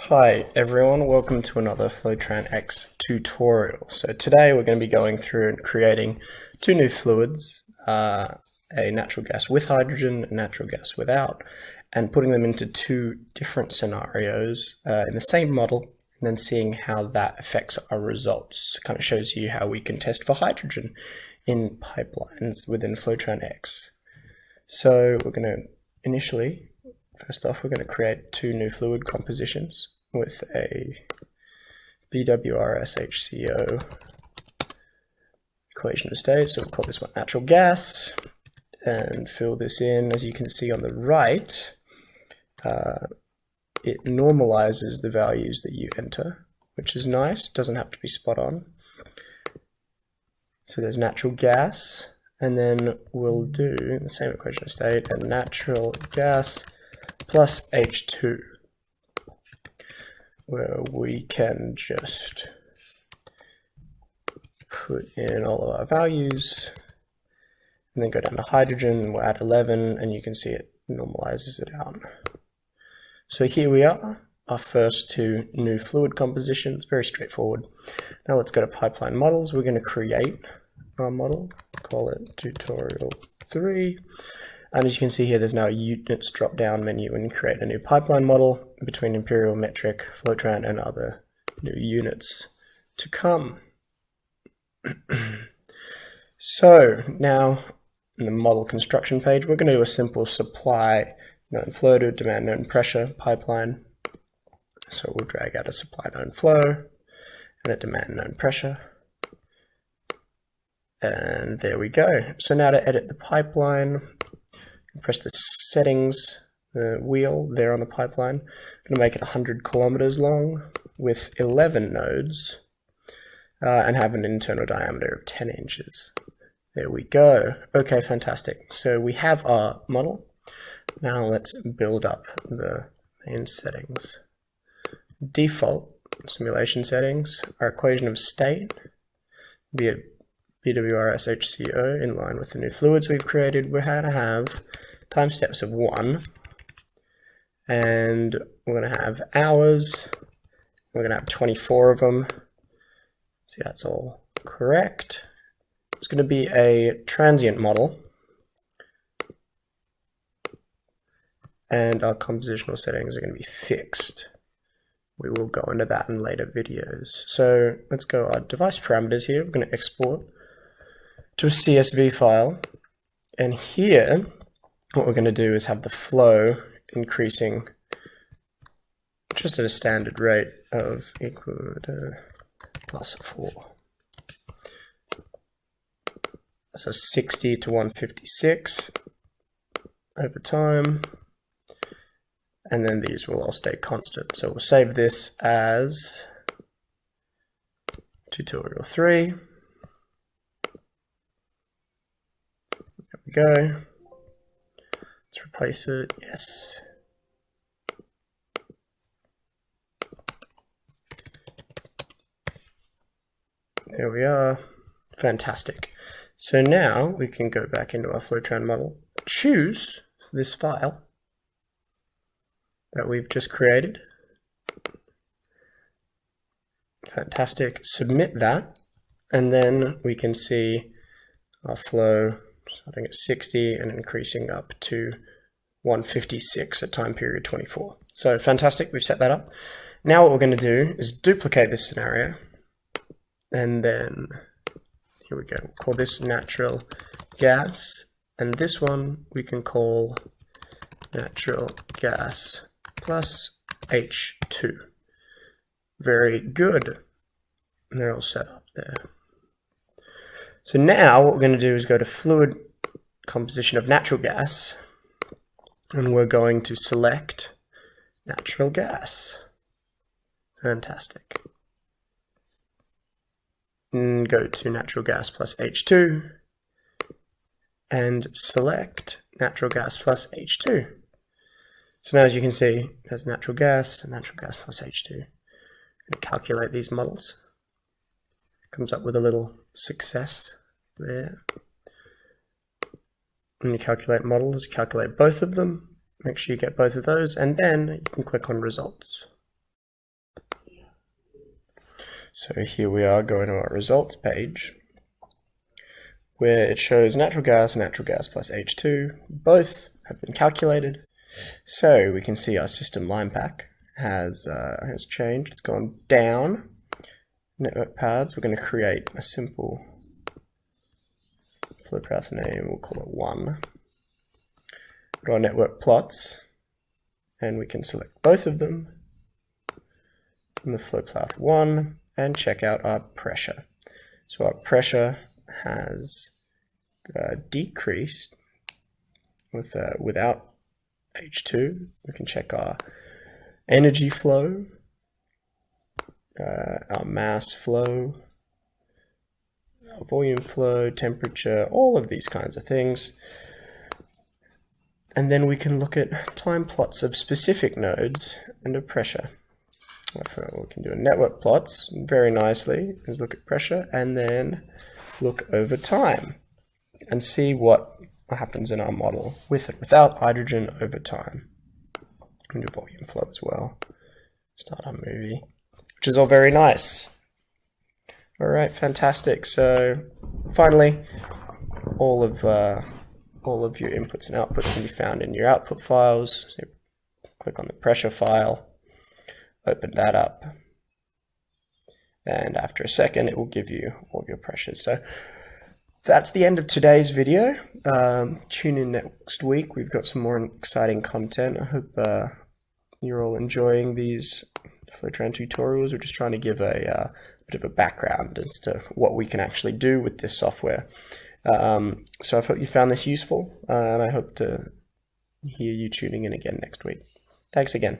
Hi everyone, welcome to another FlowTran-X tutorial. So today we're going to be going through and creating two new fluids, a natural gas with hydrogen, a natural gas without, and putting them into two different scenarios in the same model, and then seeing how that affects our results. Kind of shows you how we can test for hydrogen in pipelines within FlowTran-X. So we're going to initially, first off, we're going to create two new fluid compositions with a BWRS-HCO equation of state. So we'll call this one natural gas and fill this in. As you can see on the right, it normalizes the values that you enter, which is nice. Doesn't have to be spot on. So there's natural gas, and then we'll do the same equation of state and natural gas plus H2, where we can just put in all of our values and then go down to hydrogen. We're at 11, and you can see it normalizes it out. So here we are, our first two new fluid compositions, very straightforward. Now let's go to pipeline models. We're going to create our model, call it tutorial 3. And as you can see here, there's now a units drop-down menu and create a new pipeline model between imperial, metric, FlowTran, and other new units to come. So now in the model construction page, we're going to do a simple supply known flow to demand known pressure pipeline. So we'll drag out a supply known flow and a demand known pressure. And there we go. So now to edit the pipeline, press the settings, the wheel there on the pipeline. I'm going to make it 100 kilometers long with 11 nodes and have an internal diameter of 10 inches. There we go. Okay, fantastic. So we have our model. Now let's build up the main settings. Default simulation settings, our equation of state, be it BWRS-HCO in line with the new fluids we've created. We're going to have time steps of 1, and we're going to have hours. We're going to have 24 of them. See, that's all correct. It's going to be a transient model, and our compositional settings are going to be fixed. We will go into that in later videos. So let's go our device parameters here. We're going to export to a CSV file, and here what we're going to do is have the flow increasing just at a standard rate of equal to +4. So 60 to 156 over time, and then these will all stay constant. So we'll save this as tutorial 3. There we go. Let's replace it. Yes. There we are. Fantastic. So now we can go back into our FlowTran model, choose this file that we've just created. Fantastic. Submit that, and then we can see our flow starting at 60 and increasing up to 156 at time period 24. So fantastic, we've set that up. Now what we're going to do is duplicate this scenario, and then here we go. We'll call this natural gas, and this one we can call natural gas plus H2. Very good. And they're all set up there. So now what we're going to do is go to fluid composition of natural gas, and we're going to select natural gas. Fantastic. And go to natural gas plus H2 and select natural gas plus H2. So now, as you can see, there's natural gas and natural gas plus H2. I'm going to calculate these models. Comes up with a little success there. When you calculate models, calculate both of them. Make sure you get both of those, and then you can click on results. So here we are going to our results page, where it shows natural gas plus H2. Both have been calculated. So we can see our system line pack has changed. It's gone down. Network paths, we're going to create a simple flow path name, we'll call it 1. Go to our network plots, and we can select both of them in the flow path 1 and check out our pressure. So our pressure has decreased without H2. We can check our energy flow, our mass flow, our volume flow, temperature, all of these kinds of things. And then we can look at time plots of specific nodes and of pressure. We can do a network plots very nicely, is look at pressure and then look over time and see what happens in our model with it, without hydrogen over time. We can do volume flow as well. Start our movie, which is all very nice. All right, fantastic. So finally, all of your inputs and outputs can be found in your output files. So click on the pressure file, open that up, and after a second, it will give you all of your pressures. So that's the end of today's video. Tune in next week. We've got some more exciting content. I hope you're all enjoying these FlowTran tutorials. We're just trying to give a bit of a background as to what we can actually do with this software. So I hope you found this useful, and I hope to hear you tuning in again next week. Thanks again.